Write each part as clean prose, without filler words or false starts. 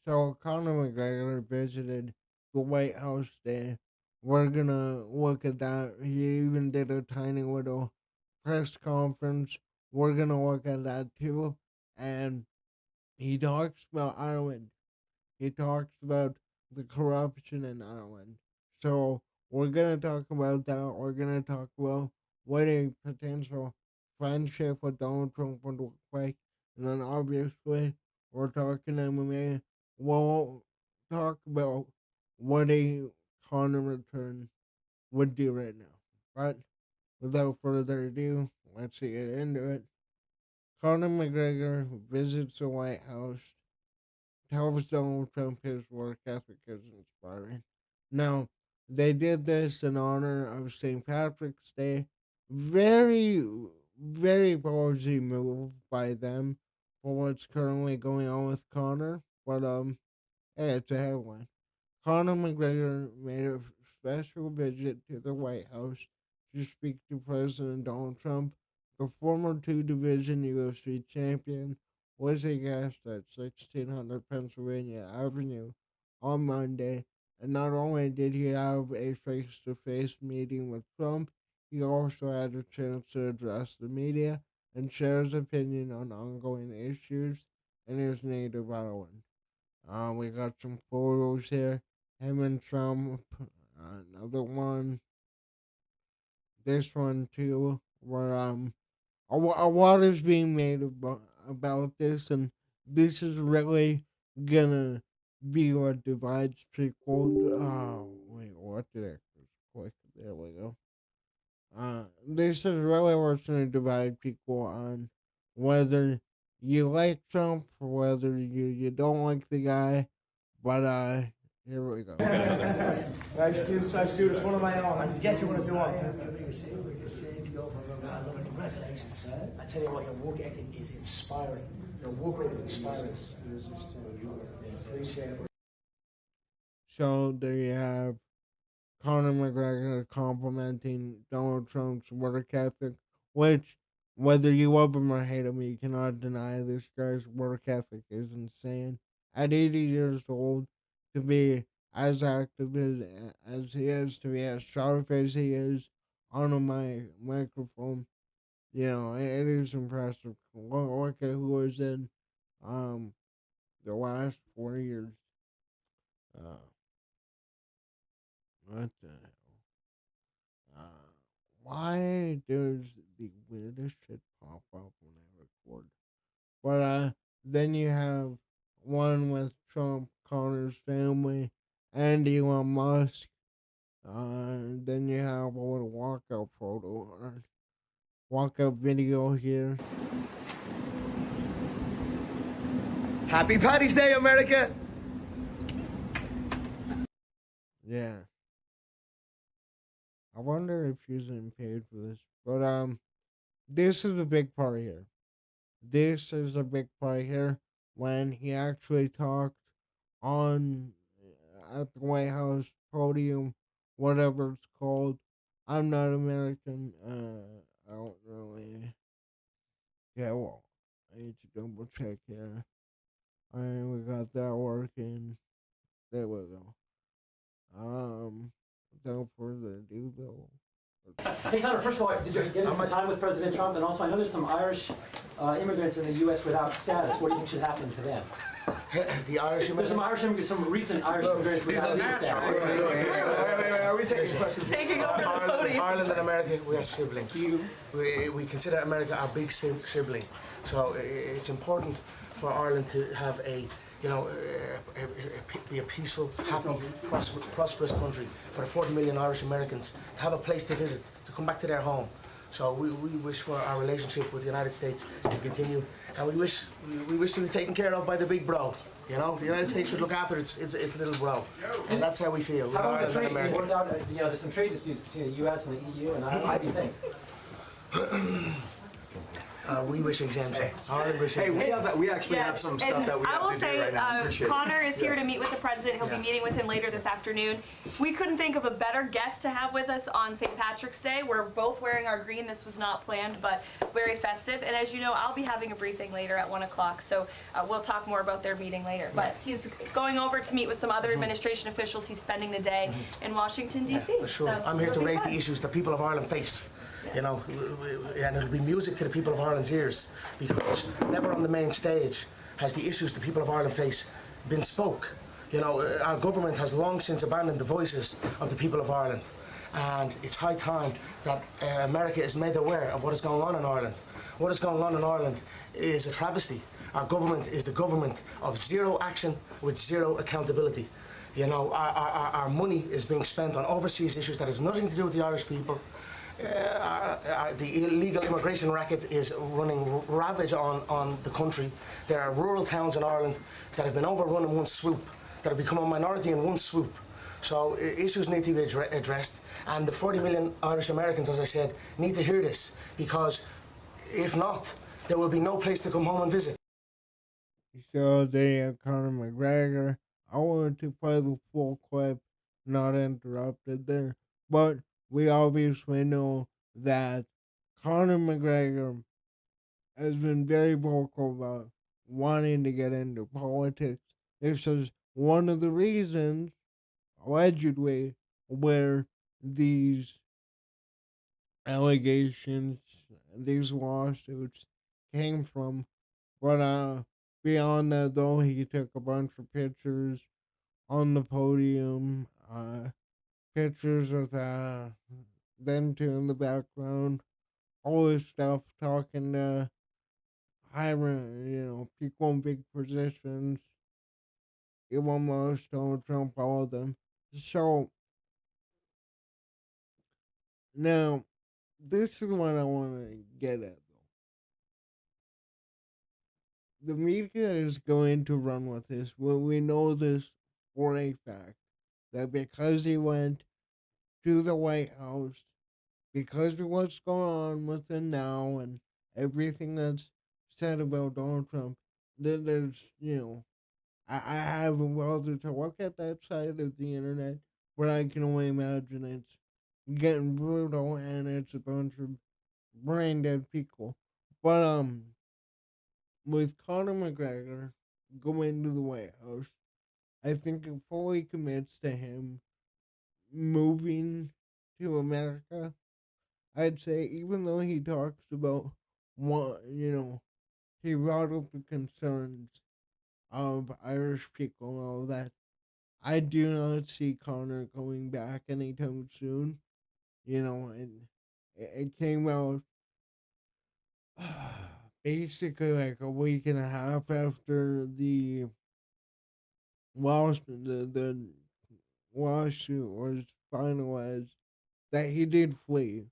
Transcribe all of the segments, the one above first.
So Conor McGregor visited the White House there. We're gonna look at that. He even did a tiny little press conference. We're gonna look at that too. And he talks about Ireland. He talks about the corruption in Ireland. So we're gonna talk about that. We're gonna talk about what a potential friendship with Donald Trump would look like, and then obviously we're talking MMA. We'll talk about what a Conor return would do right now. But without further ado, let's get into it. Conor McGregor visits the White House, tells Donald Trump his work ethic is inspiring. Now, they did this in honor of St. Patrick's Day. Very, very ballsy move by them for what's currently going on with Conor. But hey, it's a headline. Conor McGregor made a special visit to the White House to speak to President Donald Trump. The former two-division UFC champion was a guest at 1600 Pennsylvania Avenue on Monday, and not only did he have a face-to-face meeting with Trump, he also had a chance to address the media and share his opinion on ongoing issues in his native Ireland. We got some photos here. Him and Trump. Another one. This one too, where a lot is being made about this, and this is really gonna be what divides people. Oh wait, what did I click? There we go. This is really what's gonna divide people on whether you like Trump or whether you don't like the guy. But here we go. Nice dude. It's one of my own. I guess you want to do one. Congratulations. I tell you what, your work ethic is inspiring. Your work rate is inspiring. Appreciate it. So there you have Conor McGregor complimenting Donald Trump's work ethic, which, whether you love him or hate him, you cannot deny this guy's work ethic is insane. At 80 years old, to be as active as he is, to be as sharp as he is on a microphone, it is impressive. Look at who was in um, the last 4 years. Uh, what the hell? Why does the weirdest shit pop up when I record? But then you have one with Trump, Connor's family, and Elon Musk. Then you have a little walkout photo, walkout video here. Happy Paddy's Day, America! Yeah. I wonder if she's getting paid for this. But this is a big part here. This is a big part here when he actually talked on at the White House podium, whatever it's called. I'm not American. I don't really. Yeah, well, I need to double check here. And we got that working. There we go. Without further ado, though. Hey, Connor, first of all, did you get into some time with President Trump? And also, I know there's some Irish immigrants in the U.S. without status. What do you think should happen to them? The Irish There's immigrants? some recent Irish immigrants without legal status. Wait, are we taking questions? Taking over the podium. Ireland and America, we are siblings. We consider America our big sibling. So it's important for Ireland to have be a peaceful, happy, prosperous country for the 40 million Irish Americans to have a place to visit, to come back to their home. So we wish for our relationship with the United States to continue, and we wish to be taken care of by the big bro. The United States should look after its little bro, and that's how we feel. How about the trade? What about, there's some trade disputes between the U.S. and the EU, and how do you think? We wish the same. Ireland wish the Hey, same. we actually have some stuff that we I have will to do say, right now. I appreciate it. Connor is here to meet with the president. He'll Yeah. be meeting with him later this afternoon. We couldn't think of a better guest to have with us on St. Patrick's Day. We're both wearing our green. This was not planned, but very festive. And as you know, I'll be having a briefing later at 1 o'clock, so we'll talk more about their meeting later. But he's going over to meet with some other administration officials. He's spending the day in Washington, D.C. For sure. So I'm here to it'll be raise fun. the issues the people of Ireland face. You know, and it'll be music to the people of Ireland's ears, because never on the main stage has the issues the people of Ireland face been spoke. You know, our government has long since abandoned the voices of the people of Ireland, and it's high time that America is made aware of what is going on in Ireland. What is going on in Ireland is a travesty. Our government is the government of zero action with zero accountability. You know, our money is being spent on overseas issues that has nothing to do with the Irish people. The illegal immigration racket is running ravage on the country. There are rural towns in Ireland that have been overrun in one swoop, that have become a minority in one swoop. So issues need to be addressed, and the 40 million Irish Americans, as I said, need to hear this, because if not, there will be no place to come home and visit. So they have Conor McGregor. I wanted to play the full clip, not interrupted there. But we obviously know that Conor McGregor has been very vocal about wanting to get into politics. This is one of the reasons, allegedly, where these allegations, these lawsuits came from. But beyond that, though, he took a bunch of pictures on the podium, pictures with them two in the background, all this stuff, talking to high, people in big positions, Elon Musk, Donald Trump, all of them. So now, this is what I want to get at, though. The media is going to run with this. Well, we know this for a fact, that because he went to the White House, because of what's going on with him now and everything that's said about Donald Trump, then there's, I haven't bothered to look at that side of the internet, but I can only imagine it's getting brutal and it's a bunch of brain dead people. But with Conor McGregor going to the White House, I think it fully commits to him moving to America. I'd say, even though he talks about what, he brought up the concerns of Irish people and all that, I do not see Connor going back anytime soon. And it came out basically like a week and a half after the lawsuit was finalized, that he did flee.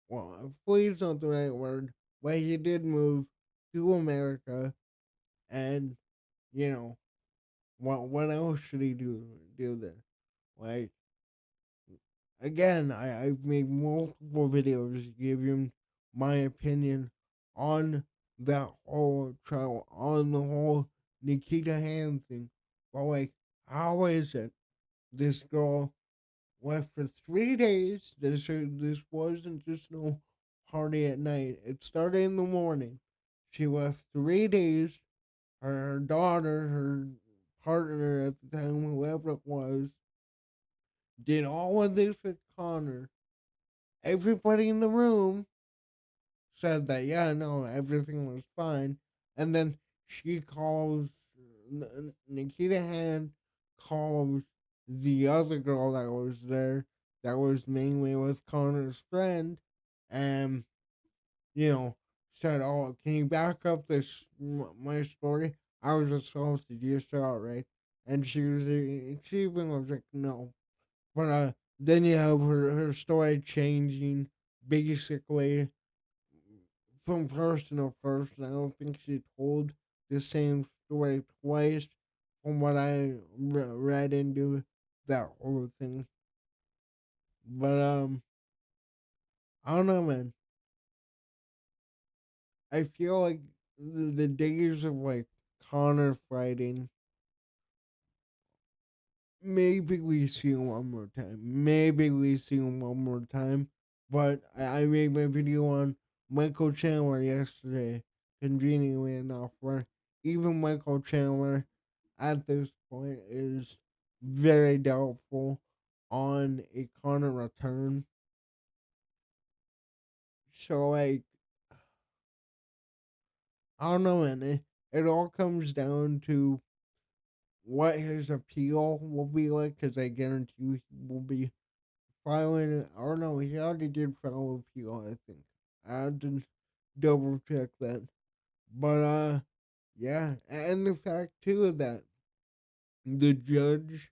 Well, flee is not the right word, but he did move to America, and you know what else should he do there? Like, again, I've made multiple videos giving my opinion on that whole trial, on the whole Nikita Hand thing. But like, how is it this girl left for 3 days? This wasn't just no party at night. It started in the morning. She left 3 days. Her daughter, her partner at the time, whoever it was, did all of this with Connor. Everybody in the room said that, yeah, no, everything was fine. And then she calls, Nikita Hand calls the other girl that was there, that was mainly with Connor's friend, and, you know, said, oh, can you back up my story? I was assaulted, you saw it, right? And she even was like, no. But then you have her story changing basically from person to person. I don't think she told the same story twice from what I read into that whole thing. But I don't know, man. I feel like the days of like Connor fighting, maybe we see him one more time. Maybe we see him one more time. But I made my video on Michael Chandler yesterday, conveniently enough, where even Michael Chandler at this point is very doubtful on a Connor return. So like I don't know, man. It all comes down to what his appeal will be like, because I guarantee you he will be filing. Or no, he already did file appeal. I think I had to double check that. But yeah, and the fact too that the judge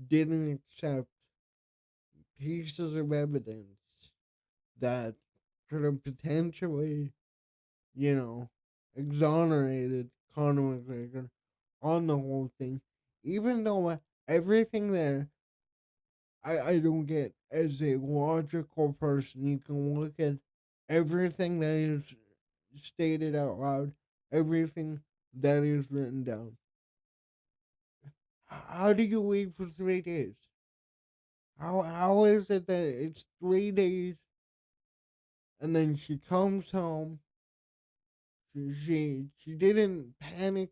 didn't accept pieces of evidence that could have potentially, you know, exonerated Conor McGregor on the whole thing, even though everything there, I don't get as a logical person. You can look at everything that is stated out loud, everything that is written down. How do you wait for 3 days? How is it that it's 3 days and then she comes home? She didn't panic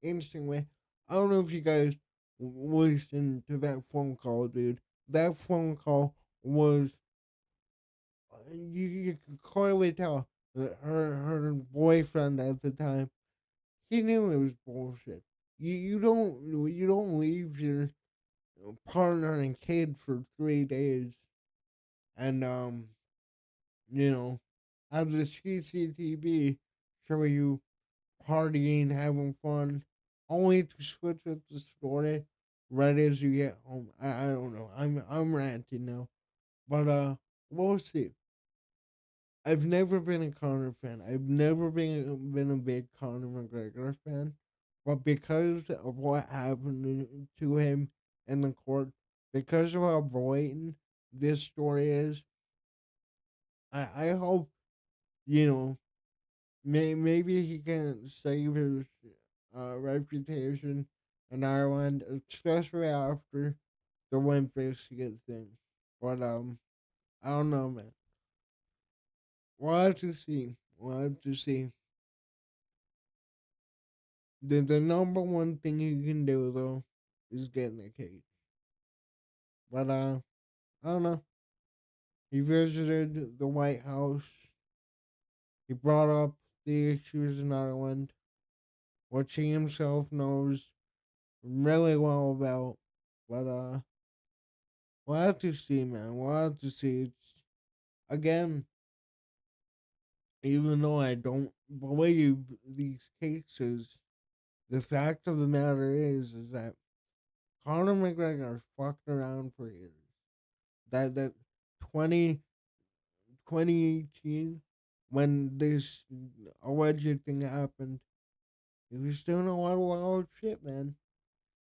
instantly. I don't know if you guys listened to that phone call, dude. That phone call was you could clearly tell that her boyfriend at the time, he knew it was bullshit. You don't leave your partner and kid for 3 days and you know have the CCTV show you partying, having fun, only to switch up the story right as you get home. I don't know. I'm ranting now, but we'll see. I've never been a Conor fan. I've never been a big Conor McGregor fan, but because of what happened to him in the court, because of how blatant this story is, I hope you know maybe he can save his reputation in Ireland, especially after the Limp Bizkit thing. But I don't know, man. We'll have to see. We'll have to see. The number one thing he can do though is get in a cage. But I don't know. He visited the White House. He brought up the issues in Ireland, which he himself knows really well about. But we'll have to see, man. We'll have to see. It's again, even though I don't believe these cases, the fact of the matter is that Conor McGregor fucked around for years. That 20 2018, when this alleged thing happened, he was doing a lot of wild shit, man.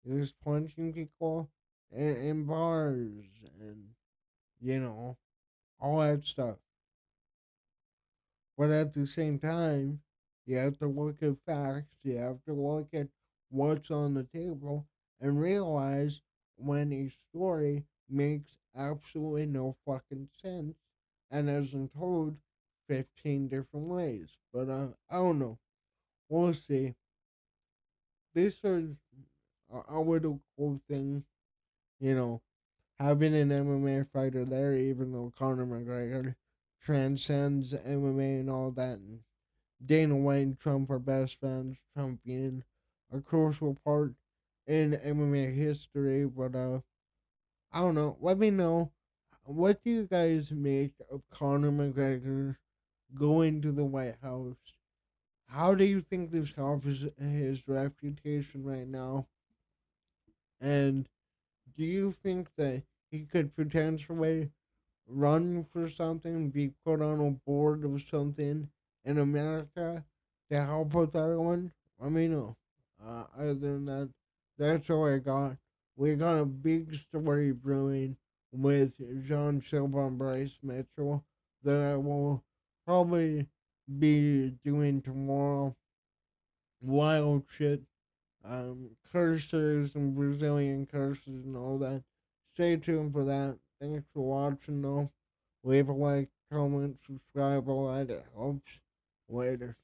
He was punching people in bars and, you know, all that stuff. But at the same time, you have to look at facts, you have to look at what's on the table, and realize when a story makes absolutely no fucking sense and isn't told 15 different ways. But I don't know. We'll see. This is a little cool thing, you know, having an MMA fighter there, even though Conor McGregor transcends MMA and all that. And Dana White and Trump are best friends, Trump being a crucial part in MMA history. But I don't know. Let me know, what do you guys make of Conor McGregor going to the White House? How do you think this helps his reputation right now? And do you think that he could potentially run for something, be put on a board of something in America to help with Ireland? Let me know. Other than that, that's all I got. We got a big story brewing with John Silva and Bryce Mitchell that I will probably be doing tomorrow. Wild shit. Curses and Brazilian curses and all that. Stay tuned for that. Thanks for watching though. Leave a like, comment, subscribe, all that. It helps. Later.